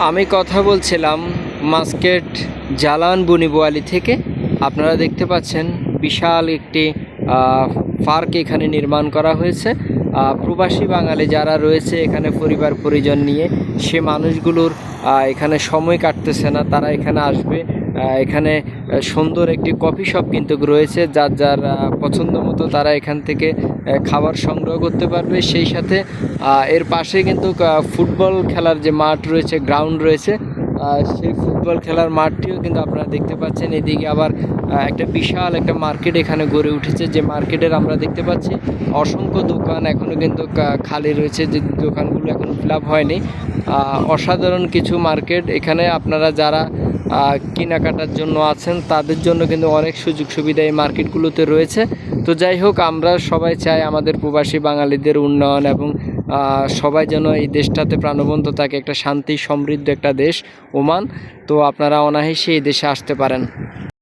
আমি কথা বলছিলাম মাস্কেট জালান বনিবোয়ালি থেকে। আপনারা দেখতে পাচ্ছেন বিশাল একটি পার্ক এখানে নির্মাণ করা হয়েছে। প্রবাসী বাঙালি যারা রয়েছে এখানে পরিবার পরিজন নিয়ে, সে মানুষগুলোর এখানে সময় কাটতেছে না, তারা এখানে আসবে। এখানে সুন্দর একটি কফি শপ কিন্তু রয়েছে, যার যার পছন্দ মতো তারা এখান থেকে খাবার সংগ্রহ করতে পারবে। সেই সাথে এর পাশে কিন্তু ফুটবল খেলার যে মাঠ রয়েছে, গ্রাউন্ড রয়েছে, সেই ফুটবল খেলার মাঠটিও কিন্তু আপনারা দেখতে পাচ্ছেন। এদিকে আবার একটা বিশাল একটা মার্কেট এখানে গড়ে উঠেছে, যে মার্কেটের আমরা দেখতে পাচ্ছি অসংখ্য দোকান এখনও কিন্তু খালি রয়েছে, যে দোকানগুলো এখন ফিল আপ হয়নি। অসাধারণ কিছু মার্কেট এখানে। আপনারা যারা কেনাকাটার জন্য আছেন তাদের জন্য কিন্তু অনেক সুযোগ সুবিধা এই মার্কেটগুলোতে রয়েছে। তো যাই হোক, আমরা সবাই চাই আমাদের প্রবাসী বাঙালিদের উন্নয়ন এবং সবাই যেন এই দেশটাতে প্রাণবন্ত থাকে, একটা শান্তি সমৃদ্ধ একটা দেশ ওমান। তো আপনারা অনায়াসে এই দেশে আসতে পারেন।